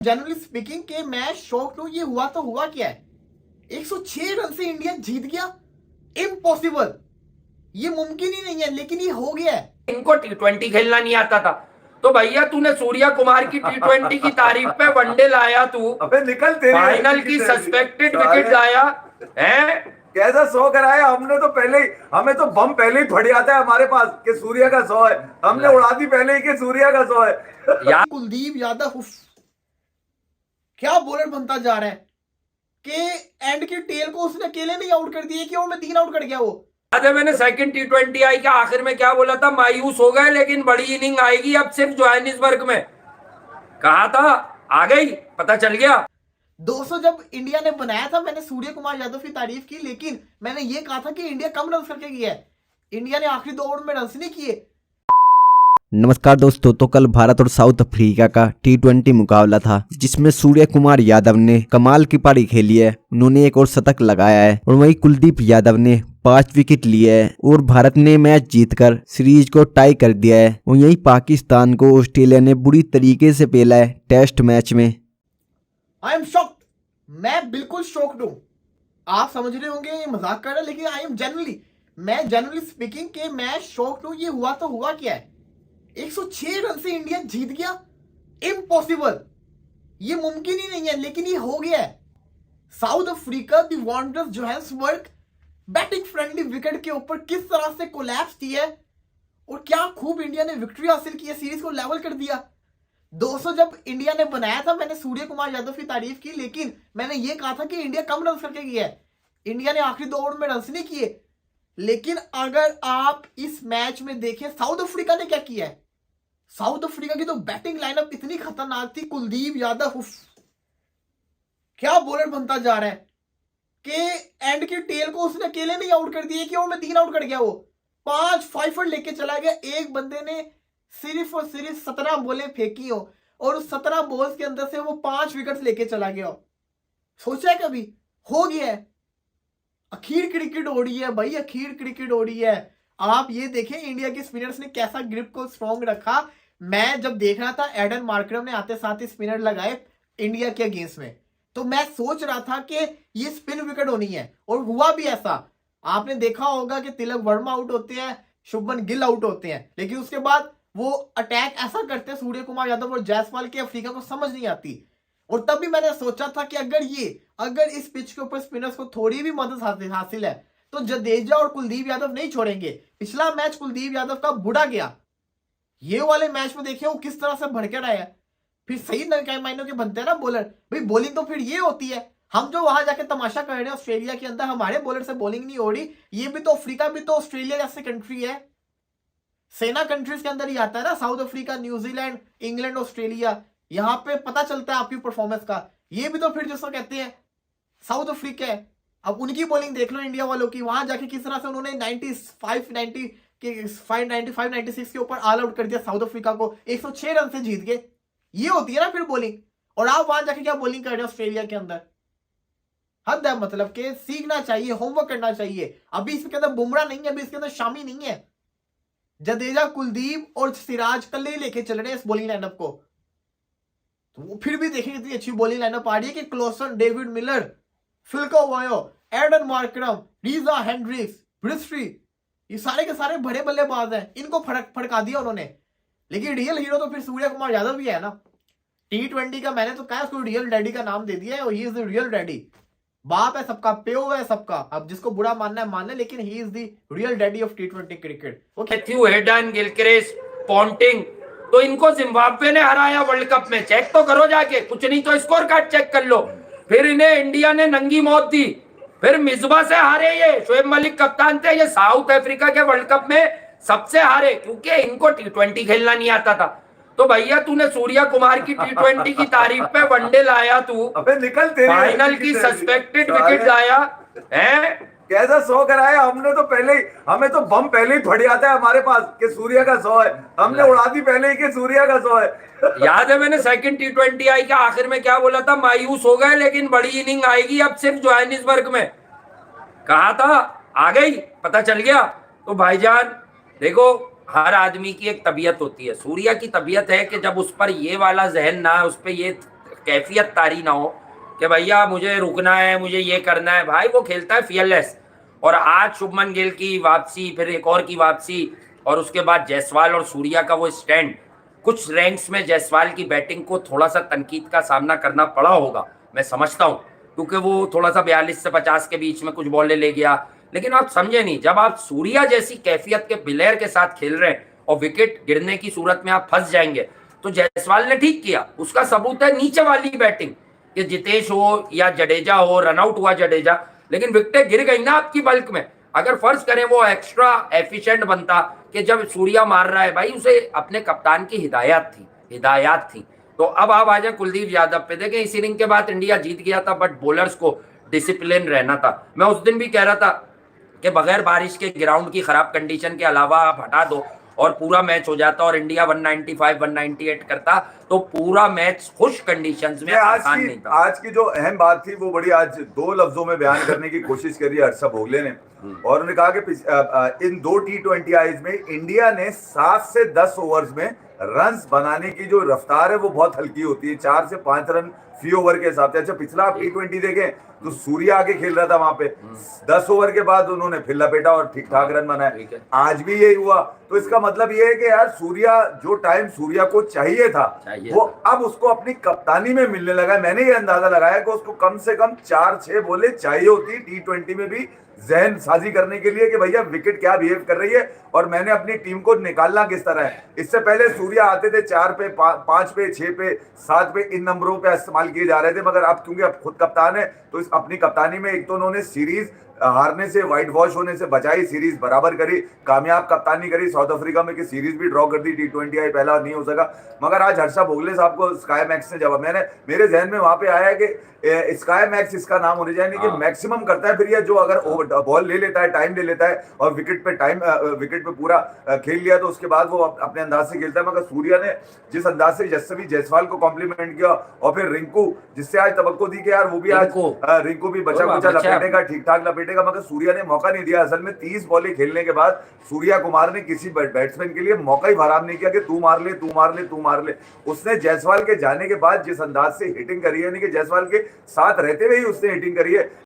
Generally speaking के मैं shocked हूं। ये हुआ तो हुआ क्या है, 106 रन से इंडिया जीत गया। इम्पॉसिबल, ये मुमकिन ही नहीं है, लेकिन ये हो गया है। इनको टी20 खेलना नहीं आता था, तो भैया तूने सूर्या कुमार की टी20 की तारीफ पे वनडे लाया, तू अबे निकल तेरी फाइनल की सस्पेक्टेड विकेट लाया है। कैसा 100 कराया हमने तो पहले ही, हमें तो बम पहले ही फट जाता है हमारे पास कि सूर्या का 100 है। हमने उड़ा दी पहले ही कि सूर्या का 100 है। कुलदीप यादव क्या बॉलर बनता जा रहा है कि एंड की टेल को उसने अकेले नहीं आउट कर दिया कि और में 3 आउट कर गया वो। अरे मैंने सेकंड टी20 आई के आखिर में क्या बोला था, मायूस हो गए लेकिन बड़ी इनिंग आएगी अब सिर्फ जोहानिसबर्ग में, कहा था आ गई, पता चल गया। 200 जब इंडिया ने बनाया था, मैंने सूर्य कुमार यादव की तारीफ की, लेकिन मैंने ये कहा था कि इंडिया कम रन करके गया है। इंडिया ने आखिरी 2 ओवर में रन नहीं किए। नमस्कार दोस्तों, तो कल भारत और साउथ अफ्रीका का टी20 मुकाबला था जिसमें सूर्य कुमार यादव ने कमाल की पारी खेली है। उन्होंने एक और शतक लगाया है और वहीं कुलदीप यादव ने 5 विकेट लिए है और भारत ने मैच जीतकर सीरीज को टाई कर दिया है। और यहीं पाकिस्तान को ऑस्ट्रेलिया ने बुरी तरीके से पेला है टेस्ट मैच में। आई एम शॉक्ड, मैं बिल्कुल शॉक्ड हूं। आप समझ रहे होंगे ये मजाक कर रहा है, लेकिन आई एम जनरली स्पीकिंग के मैं शॉक्ड हूं। ये हुआ तो हुआ क्या है, 106 रन से इंडिया जीत गया। इम्पॉसिबल, ये मुमकिन ही नहीं है, लेकिन ये हो गया है। South Africa the Wanderers Johannesburg batting friendly wicket के ऊपर किस तरह से कोलैप्स की है और क्या खूब इंडिया ने विक्ट्री हासिल की है, सीरीज को लेवल कर दिया। 200 जब इंडिया ने बनाया था, मैंने सूर्य कुमार यादव की तारीफ की, लेकिन मैंने ये कहा था कि इंडिया कम रन करके गया है। इंडिया ने आखिरी 2 ओवर में रन नहीं किए। लेकिन अगर आप इस मैच में देखें साउथ अफ्रीका ने क्या किया है, साउथ अफ्रीका की तो बैटिंग लाइनअप इतनी खतरनाक थी। कुलदीप यादव क्या बॉलर बनता जा रहा है कि एंड की टेल को उसने अकेले नहीं आउट कर दिया कि और में 3 आउट कर गया वो। 5 फाइफर लेके चला गया। एक बंदे ने सिर्फ और सिर्फ 17 बॉलें फेंकी हो और उस 17 बॉल्स के अंदर से वो 5 विकेट लेके चला गया हो। सोचा है कभी? हो गया है। अखीर क्रिकेट हो रही है भाई, अखीर क्रिकेट हो रही है। आप ये देखें इंडिया के स्पिनर्स ने कैसा ग्रिप को स्ट्रॉन्ग रखा। मैं जब देख रहा था एडन मार्करम ने आते साथ ही स्पिनर लगाए इंडिया के अगेंस्ट में, तो मैं सोच रहा था कि ये स्पिन विकेट होनी है और हुआ भी ऐसा। आपने देखा होगा कि तिलक वर्मा आउट होते हैं, शुभमन गिल आउट होते हैं, लेकिन उसके बाद वो अटैक ऐसा करते हैं सूर्य कुमार यादव और जायसवाल की अफ्रीका को समझ नहीं आती। और तब भी मैंने सोचा था कि अगर इस पिच के ऊपर स्पिनर्स को थोड़ी भी मदद हासिल है तो जडेजा और कुलदीप यादव नहीं छोड़ेंगे। पिछला मैच कुलदीप यादव का बुढ़ा गया, ये वाले मैच में देखिए वो किस तरह से भड़के आया। फिर सही मायनों के बनते हैं ना बॉलर भाई। बॉलिंग तो फिर ये होती है। हम जो वहां जाके तमाशा कर रहे हैं ऑस्ट्रेलिया के अंदर, हमारे बॉलर से बॉलिंग नहीं हो रही। ये भी तो अफ्रीका भी तो ऑस्ट्रेलिया जैसे कंट्री है, सेना कंट्रीज के अंदर ही आता है ना। South Africa, New Zealand, England, Australia, यहां पे पता चलता है आपकी परफॉर्मेंस का। ये भी तो फिर जिसको कहते हैं साउथ अफ्रीका है। अब उनकी बॉलिंग देख लो इंडिया वालों की, वहां जाके किस तरह से उन्होंने 95-96 के ऊपर ऑल आउट कर दिया साउथ अफ्रीका को। 106 रन से जीत गए। ये होती है ना फिर बॉलिंग। और आप वहां जाके क्या बॉलिंग कर रहे हो ऑस्ट्रेलिया के अंदर? हद है। मतलब कि सीखना चाहिए, होमवर्क करना चाहिए। अभी इसके अंदर बुमराह नहीं है, अभी इसके अंदर शामी नहीं है। जडेजा, कुलदीप और सिराज कल ही लेके चल रहे हैं इस बॉलिंग लाइनअप को। तो वो फिर भी देखेंगे इतनी अच्छी बॉलिंग लाइनअप आ रही है कि क्लोसन, डेविड मिलर, फिल्को वायो, एडन मार्करम, रीजा हेंड्रिक्स, ब्रिस्ट्री, ये सारे के सारे बड़े बल्लेबाज हैं। इनको फड़का दिया उन्होंने। लेकिन रियल हीरो तो फिर सूर्य कुमार यादव भी है ना। टी20 का मैंने तो कहा उसको रियल डैडी का नाम दे दिया है और he is the real daddy. बाप है सबका, प्यो है सबका। अब जिसको बुरा मानना है मान ले, लेकिन he is the real daddy of T20 cricket. Matthew Hayden, Gilchrist, Ponting, तो इनको जिम्बाब्वे ने हराया वर्ल्ड कप में। चेक तो करो जाके, कुछ नहीं तो स्कोर कार्ड चेक कर लो। फिर इन्हें इंडिया ने नंगी मौत दी, फिर मिसबा से हारे। ये शोएब मलिक कप्तान थे, ये साउथ अफ्रीका के वर्ल्ड कप में सबसे हारे क्योंकि इनको टी20 खेलना नहीं आता था। तो भैया तूने सूर्या कुमार की टी20 की तारीफ पे वनडे लाया, तू अबे निकल तेरी फाइनल की सस्पेक्टेड विकेट लाया है। कैसा 100 कराया हमने तो पहले ही, हमें तो बम पहले ही फट जाता है हमारे पास कि सूर्या का 100 है। हमने उड़ा दी पहले ही कि सूर्या का 100 है। याद है मैंने सेकंड टी20 आई के आखिर में क्या बोला था, मायूस हो गए लेकिन बड़ी इनिंग आएगी अब सिर्फ जोहानिसबर्ग में, कहा था आ गई, पता चल गया। तो भाईजान देखो, हर आदमी की एक तबीयत होती है। सूर्या की तबीयत है कि जब उस पर ये वाला जहन ना, उस पर ये कैफियत तारी ना हो कि भैया मुझे रुकना है, मुझे ये करना है। भाई वो खेलता है फियरलेस। और आज शुभमन गिल की वापसी, फिर एक और की वापसी, और उसके बाद जायसवाल और सूर्या का वो स्टैंड, कुछ रैंक्स में जायसवाल की बैटिंग को थोड़ा सा तनकीद का सामना करना पड़ा होगा, मैं समझता हूँ, क्योंकि वो थोड़ा सा 42 से 50 के बीच में कुछ बॉलें ले गया। लेकिन आप समझे नहीं, जब आप सूर्या जैसी कैफियत के प्लेयर के साथ खेल रहे हैं और विकेट गिरने की सूरत में आप फंस जाएंगे, तो जायसवाल ने ठीक किया। उसका सबूत है नीचे वाली बैटिंग, कि जितेश हो या जडेजा हो, रनआउट हुआ जडेजा, लेकिन विकेटें गिर गई ना आपकी बल्क में। अगर फर्ज करें वो एक्स्ट्रा एफिशिएंट बनता कि जब सूर्या मार रहा है, भाई उसे अपने कप्तान की हिदायत थी। तो अब आप आ जाए कुलदीप यादव पे। देखें, इस इनिंग के बाद इंडिया जीत गया था, बट बॉलर्स को डिसिप्लिन रहना था। मैं उस दिन भी कह रहा था कि बगैर बारिश के ग्राउंड की खराब कंडीशन के अलावा आप हटा दो और पूरा मैच हो जाता और इंडिया 195 198 करता, तो पूरा मैच खुश कंडीशंस में आसान नहीं था। आज की जो अहम बात थी वो बड़ी आज 2 लफ्जों में बयान करने की कोशिश करी हर्षा भोगले ने, और उन्होंने कहा कि इन 2 T20Is में इंडिया ने 7 से 10 ओवर्स में रन्स बनाने की जो रफ्तार है वो बहुत हल्की होती है, 4 से 5 रन फी ओवर के हिसाब से। अच्छा, पिछला आप T20 देखें तो सूर्या आगे खेल रहा था वहां पे, 10 ओवर के बाद उन्होंने फिर लपेटा और ठीक ठाक रन बनाए। आज भी यही हुआ। तो इसका मतलब ये है कि यार सूर्या, जो टाइम सूर्या को चाहिए था वो अब उसको अपनी कप्तानी में मिलने लगा है। मैंने ये अंदाजा लगाया कि उसको कम से कम 4-6 बॉलें चाहिए होती T20 में भी जहन साजी करने के लिए कि भैया विकेट क्या बिहेव कर रही है और मैंने अपनी टीम को निकालना किस तरह है। इससे पहले सूर्या आते थे 4 पे, 5 पे, 6 पे, 7 पे, इन नंबरों पे इस्तेमाल किए जा रहे थे, मगर अब क्योंकि अब खुद कप्तान है तो इस अपनी कप्तानी में एक तो उन्होंने सीरीज हारने से, व्हाइट वॉश होने से बचाई, सीरीज बराबर करी, कामयाब कप्तानी करी साउथ अफ्रीका में कि सीरीज भी ड्रॉ कर दी। T20 पहला नहीं हो सका, मगर आज हर्षा भोगले साहब को स्काई मैक्स ने जवाब, मेरे जहन में वहां पे आया कि स्काई मैक्स इसका नाम होने चाहिए, कि मैक्सिमम करता है। फिर ये जो अगर बॉल ले लेता है, टाइम ले लेता है और विकेट पे पूरा खेल लिया तो उसके बाद वो अपने अंदाज से खेलता है। मगर सूर्या ने जिस अंदाज से यशस्वी जायसवाल को कॉम्प्लीमेंट किया और फिर रिंकू, जिससे आज तवक्को दी कि यार वो भी आज रिंकू भी बचा कुचा लपेटेगा, ठीक ठाक लपेटेगा, मगर सूर्या ने मौका नहीं दिया। असल में 30 बॉलें खेलने के बाद सूर्या कुमार ने किसी बैट्समैन के लिए मौका ही फराहम नहीं किया कि तू मार ले, तू मार ले, तू मार ले। उसने जायसवाल के जाने के बाद जिस अंदाज से हिटिंग करी है, यानी कि जायसवाल के साथ रहते हुए ही उसने हिटिंग करी है,